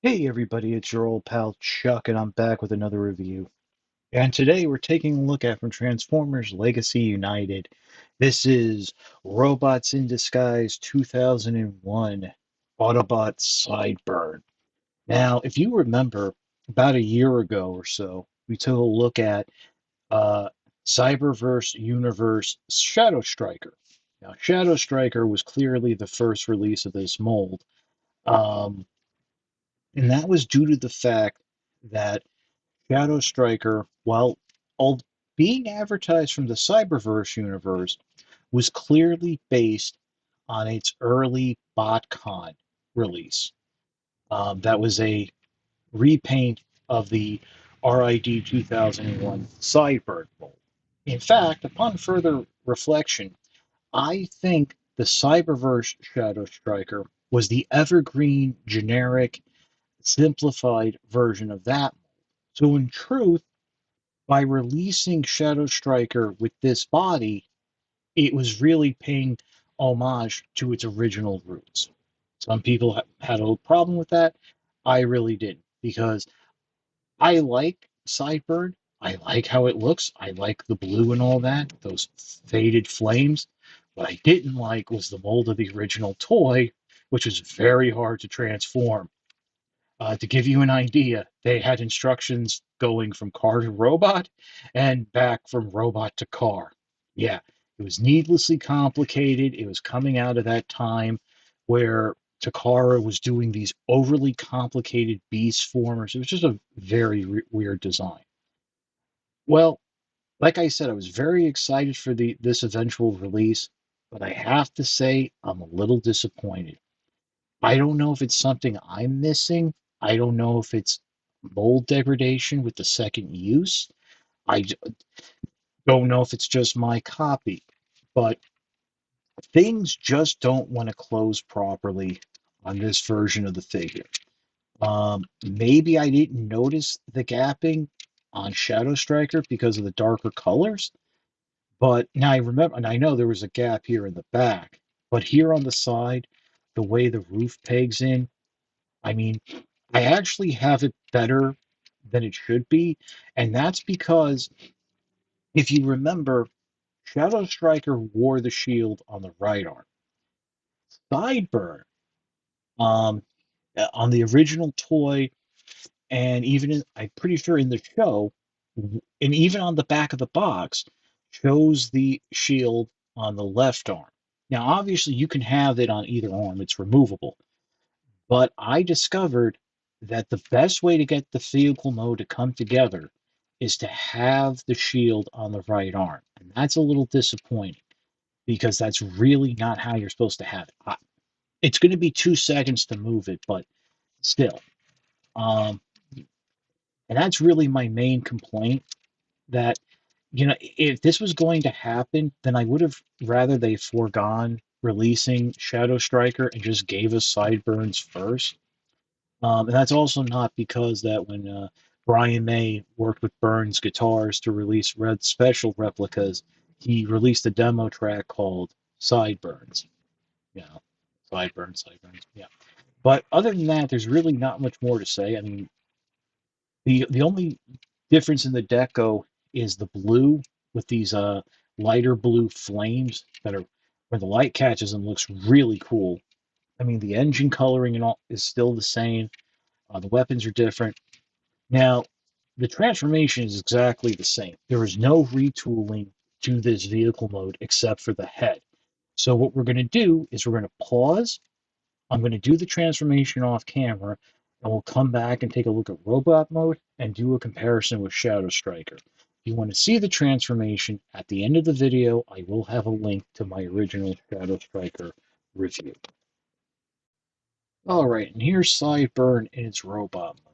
Hey everybody, it's your old pal Chuck, and I'm back with another review. And today we're taking a look at from Transformers Legacy United. This is Robots in Disguise 2001 Autobot Sideburn. Now, if you remember, about a year ago or so, we took a look at uh, Cyberverse Universe Shadow Striker. Now, Shadow Striker was clearly the first release of this mold. Um, and that was due to the fact that Shadow Striker, while all being advertised from the Cyberverse universe, was clearly based on its early BotCon release. That was a repaint of the RID 2001 Sideburn mold. In fact, upon further reflection, I think the Cyberverse Shadow Striker was the evergreen, generic, simplified version of that. So, in truth, by releasing Shadow Striker with this body, it was really paying homage to its original roots. Some people had a problem with that. I really didn't because I like Sideburn. I like how it looks. I like the blue and all that, those faded flames. What I didn't like was the mold of the original toy, which was very hard to transform. To give you an idea, they had instructions going from car to robot and back from robot to car. Yeah, it was needlessly complicated. It was coming out of that time where Takara was doing these overly complicated beast formers. It was just a very weird design. Well, like I said, I was very excited for this eventual release, but I have to say I'm a little disappointed. I don't know if it's something I'm missing. I don't know if it's mold degradation with the second use. Don't know if it's just my copy, but things just don't want to close properly on this version of the figure. Maybe I didn't notice the gapping on Shadow Striker because of the darker colors, but now I remember, and I know there was a gap here in the back, but here on the side, the way the roof pegs in, I mean, I actually have it better than it should be, and that's because if you remember, Shadow Striker wore the shield on the right arm. Sideburn, um, on the original toy, and even I'm pretty sure in the show, and even on the back of the box, shows the shield on the left arm. Now, obviously, you can have it on either arm; it's removable. But I discovered that the best way to get the vehicle mode to come together is to have the shield on the right arm. And that's a little disappointing because that's really not how you're supposed to have it. It's going to be 2 seconds to move it, but still. Um, and that's really my main complaint that, if this was going to happen, then I would have rather they foregone releasing Shadow Striker and just gave us Sideburns first. And that's also not because that when Brian May worked with Burns Guitars to release Red Special replicas, he released a demo track called Sideburns. You know, Sideburns. Yeah. But other than that, there's really not much more to say. I mean, the only difference in the deco is the blue with these lighter blue flames that are where the light catches them looks really cool. I mean, the engine coloring and all is still the same. The weapons are different. Now, the transformation is exactly the same. There is no retooling to this vehicle mode except for the head. So what we're going to do is we're going to pause. I'm going to do the transformation off camera, and we'll come back and take a look at robot mode and do a comparison with Shadow Striker. If you want to see the transformation, at the end of the video, I will have a link to my original Shadow Striker review. All right, and here's Sideburn in its robot mode.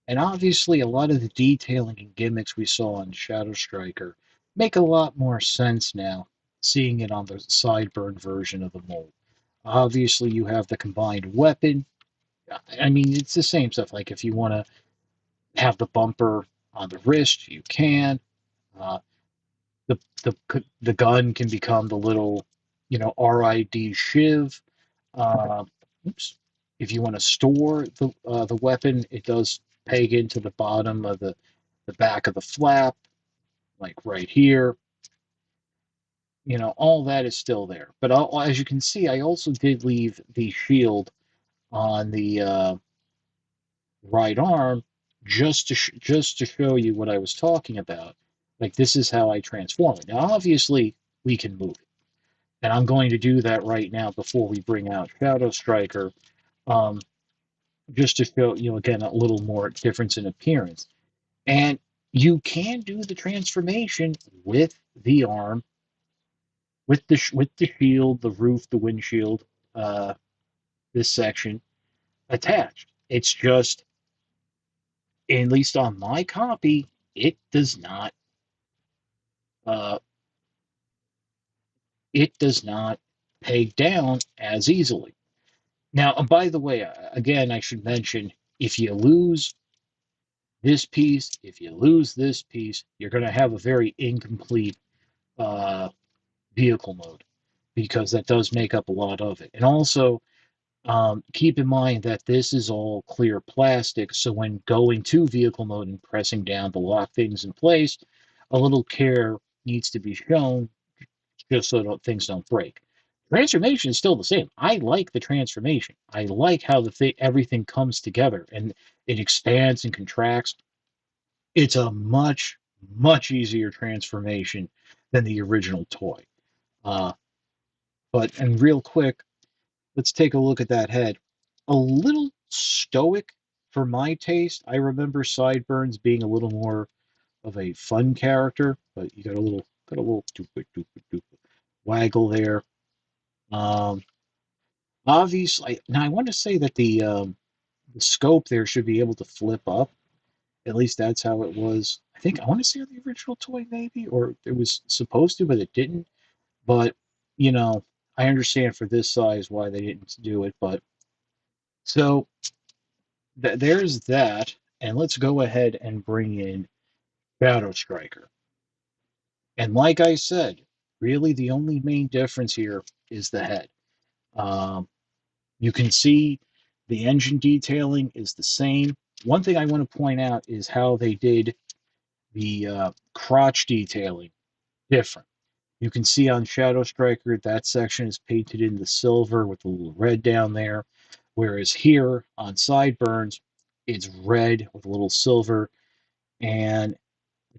And obviously, a lot of the detailing and gimmicks we saw on Shadow Striker make a lot more sense now, seeing it on the Sideburn version of the mold. Obviously, you have the combined weapon. I mean, it's the same stuff. Like if you want to have the bumper on the wrist, you can. Uh, the gun can become the little, RID shiv. Uh, oops. if you want to store the weapon, it does peg into the bottom of the back of the flap, like right here. All that is still there. But as you can see, I also did leave the shield on the right arm just to show you what I was talking about. Like this is how I transform it. Now, obviously, we can move it, and I'm going to do that right now before we bring out Shadow Striker, um, just to show again a little more difference in appearance. And you can do the transformation with the arm, with the shield, the roof, the windshield, uh, this section attached. It's just, at least on my copy, it does not uh, it does not peg down as easily. Now, by the way, again, I should mention, if you lose this piece, if you lose this piece, you're going to have a very incomplete uh, vehicle mode, because that does make up a lot of it. And also, keep in mind that this is all clear plastic, so when going to vehicle mode and pressing down to lock things in place, a little care needs to be shown, just so things don't break. Transformation is still the same. I like the transformation. I like how everything comes together and it expands and contracts. It's a much, much easier transformation than the original toy. Uh, and real quick, let's take a look at that head. A little stoic for my taste. I remember Sideburns being a little more of a fun character, but you got a little waggle there. Um, Obviously, now I want to say that the scope there should be able to flip up. At least that's how it was. I want to say on the original toy, maybe, or it was supposed to, but it didn't. But you know, I understand for this size why they didn't do it. But so there's that, and let's go ahead and bring in Shadow Striker. And like I said, really the only main difference here is the head. Um, You can see the engine detailing is the same. One thing I want to point out is how they did the crotch detailing different. You can see on Shadow Striker that section is painted in the silver with a little red down there, whereas here on Sideburns, it's red with a little silver and a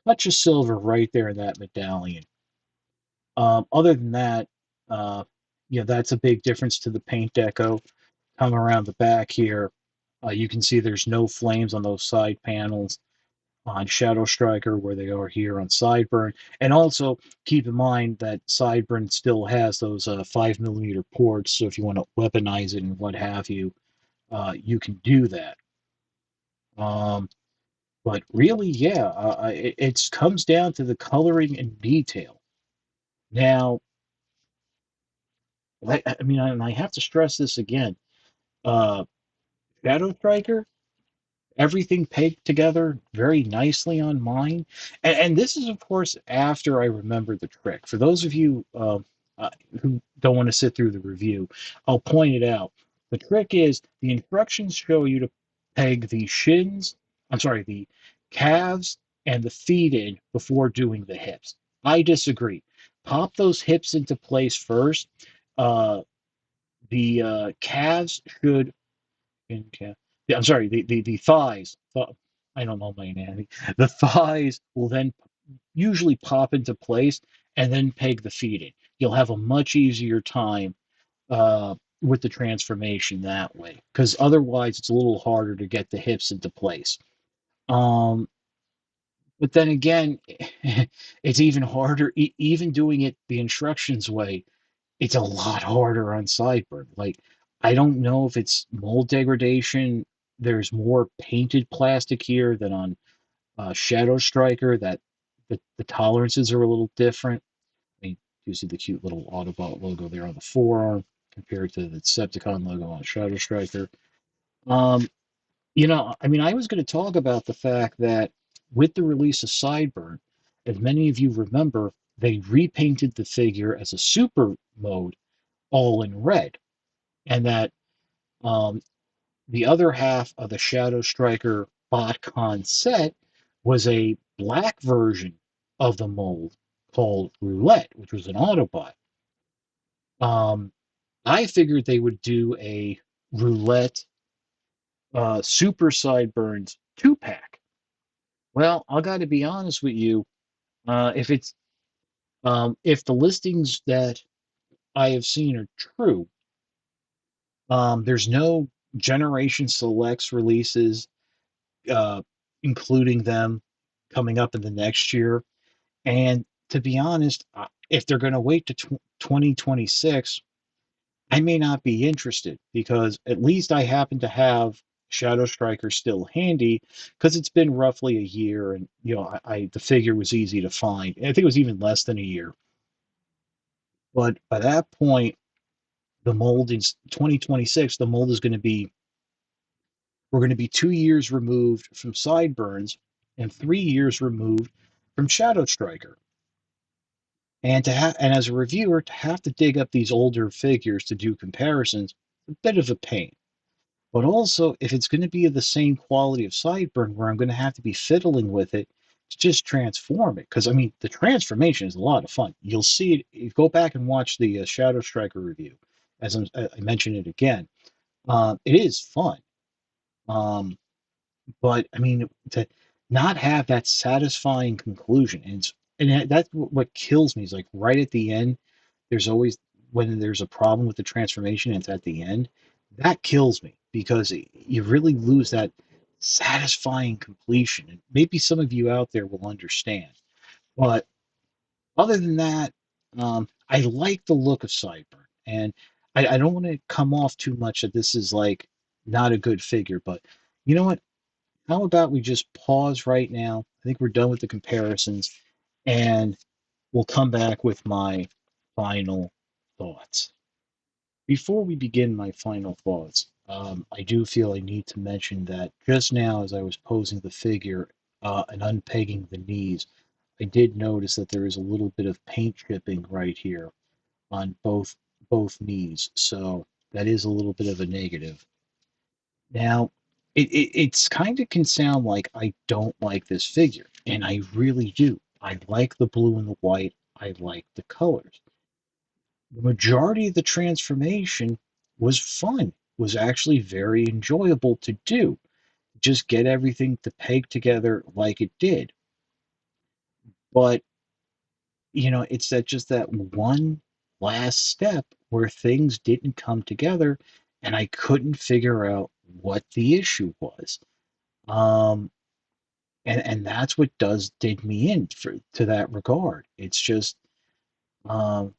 touch of silver right there in that medallion. Other than that, uh, that's a big difference to the paint deco. Come around the back here, you can see there's no flames on those side panels on Shadow Striker where they are here on Sideburn. And also keep in mind that Sideburn still has those 5mm ports, so if you want to weaponize it and what have you, you can do that. Um, but really, yeah, it comes down to the coloring and detail. Now, I mean, I have to stress this again. Uh, Shadow Striker, everything pegged together very nicely on mine. And this is, of course, after I remember the trick. For those of you who don't want to sit through the review, I'll point it out. The trick is the instructions show you to peg the shins, I'm sorry, the calves and the feet in before doing the hips. I disagree. Pop those hips into place first. Uh, the calves should yeah, I'm sorry, the thighs. I don't know my anatomy. The thighs will then usually pop into place and then peg the feet in. You'll have a much easier time with the transformation that way, because otherwise it's a little harder to get the hips into place. Um, but then again, it's even harder, even doing it the instructions way, it's a lot harder on Sideburn. Like, I don't know if it's mold degradation. There's more painted plastic here than on Shadow Striker. That the tolerances are a little different. I mean, you see the cute little Autobot logo there on the forearm compared to the Decepticon logo on Shadow Striker. Um, I mean, I was going to talk about the fact that with the release of Sideburn, as many of you remember, they repainted the figure as a super mode all in red, and that Um, the other half of the Shadow Striker BotCon set was a black version of the mold called Roulette, which was an Autobot. Um, I figured they would do a Roulette Super Sideburns 2 pack. Well, I got to be honest with you. If the listings that I have seen are true, there's no Generation Selects releases, uh, including them coming up in the next year. And to be honest, if they're going to wait to 2026, I may not be interested because at least I happen to have Shadow Striker still handy because it's been roughly a year, and the figure was easy to find. I think it was even less than a year. But by that point, the mold is 2026. The mold is going to be We're going to be 2 years removed from Sideburns and 3 years removed from Shadow Striker. And as a reviewer, to have to dig up these older figures to do comparisons, a bit of a pain. But also, if it's going to be of the same quality of Sideburn, where I'm going to have to be fiddling with it to just transform it, because I mean, the transformation is a lot of fun. You'll see it. You go back and watch the Shadow Striker review, as I mentioned it again. It is fun. Um, but I mean, to not have that satisfying conclusion, and that's what kills me is like right at the end. There's always when there's a problem with the transformation, and it's at the end. That kills me because you really lose that satisfying completion. And maybe some of you out there will understand. But other than that, I like the look of Sideburn, and I don't want to come off too much that this is like not a good figure. But you know what? How about we just pause right now? I think we're done with the comparisons, and we'll come back with my final thoughts. Before we begin my final thoughts, I do feel I need to mention that just now, as I was posing the figure and unpegging the knees, I did notice that there is a little bit of paint chipping right here on both knees, so that is a little bit of a negative. Now, it's kind of can sound like I don't like this figure, and I really do. I like the blue and the white. I like the colors. The majority of the transformation was fun, was actually very enjoyable to do. Just get everything to peg together like it did. But, it's that one last step where things didn't come together and I couldn't figure out what the issue was. Um, and that's what does did me in for to that regard. It's just um,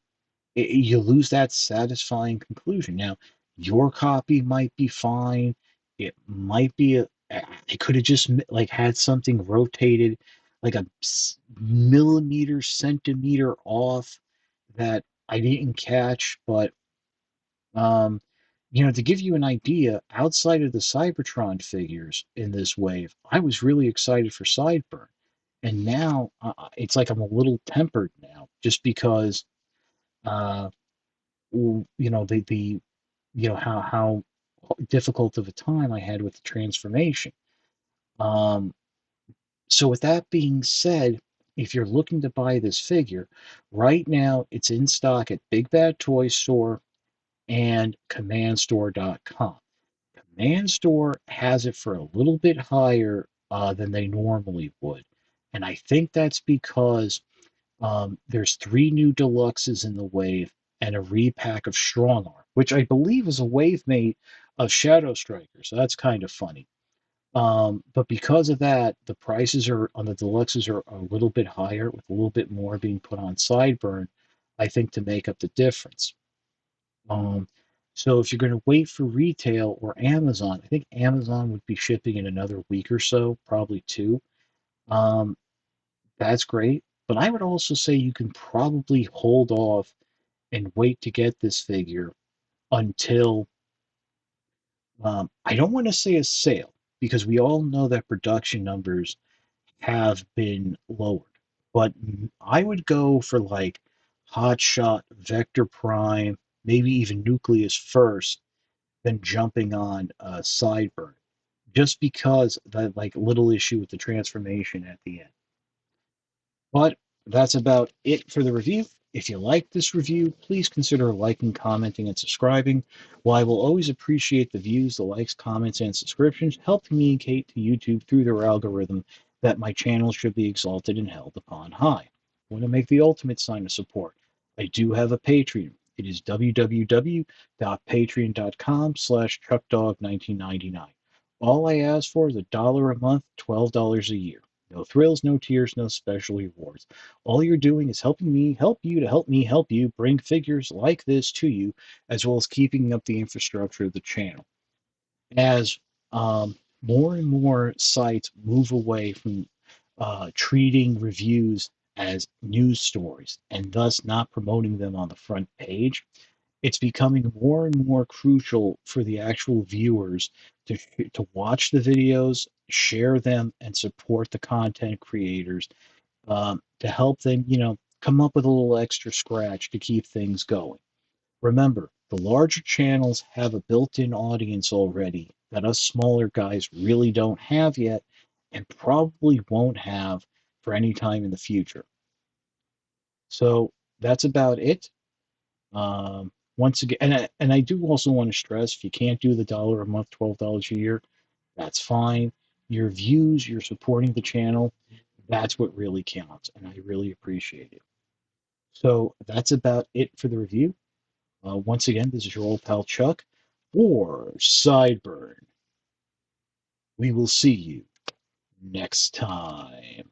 you lose that satisfying conclusion. Now, your copy might be fine. It might be it could have just like had something rotated like a millimeter centimeter off that I didn't catch, but um, to give you an idea, outside of the Cybertron figures in this wave, I was really excited for Sideburn. And now it's like I'm a little tempered now just because, uh, how difficult of a time I had with the transformation. Um, so with that being said, if you're looking to buy this figure, right now it's in stock at Big Bad Toy Store and CommandStore.com. Command Store has it for a little bit higher than they normally would. And I think that's because there's 3 new deluxes in the wave and a repack of Strong Arm, which I believe is a wave mate of Shadow Striker. So that's kind of funny. But because of that, the prices are on the deluxes are a little bit higher, with a little bit more being put on Sideburn, I think, to make up the difference. Um, so if you're going to wait for retail or Amazon, I think Amazon would be shipping in another week or so, probably two. Um, that's great. But I would also say you can probably hold off and wait to get this figure until I don't want to say a sale because we all know that production numbers have been lowered. But I would go for like Hot Shot, Vector Prime, maybe even Nucleus first, than jumping on Sideburn, just because that like little issue with the transformation at the end. But that's about it for the review. If you like this review, please consider liking, commenting, and subscribing. While I will always appreciate the views, the likes, comments, and subscriptions, help communicate to YouTube through their algorithm that my channel should be exalted and held upon high. I want to make the ultimate sign of support. I do have a Patreon. It is www.patreon.com/chuckdog1999. All I ask for is $1 a month, $12 a year. No thrills, no tears, no special rewards. All you're doing is helping me help you to help me help you bring figures like this to you, as well as keeping up the infrastructure of the channel. As more and more sites move away from treating reviews as news stories and thus not promoting them on the front page, it's becoming more and more crucial for the actual viewers to watch the videos, share them, and support the content creators to help them, come up with a little extra scratch to keep things going. Remember, the larger channels have a built-in audience already that us smaller guys really don't have yet, and probably won't have for any time in the future. So that's about it. Once again, and I do also want to stress, if you can't do the dollar a month, $12 a year, that's fine. Your views, you're supporting the channel. That's what really counts, and I really appreciate it. So that's about it for the review. Once again, this is your old pal Chuck for Sideburn. We will see you next time.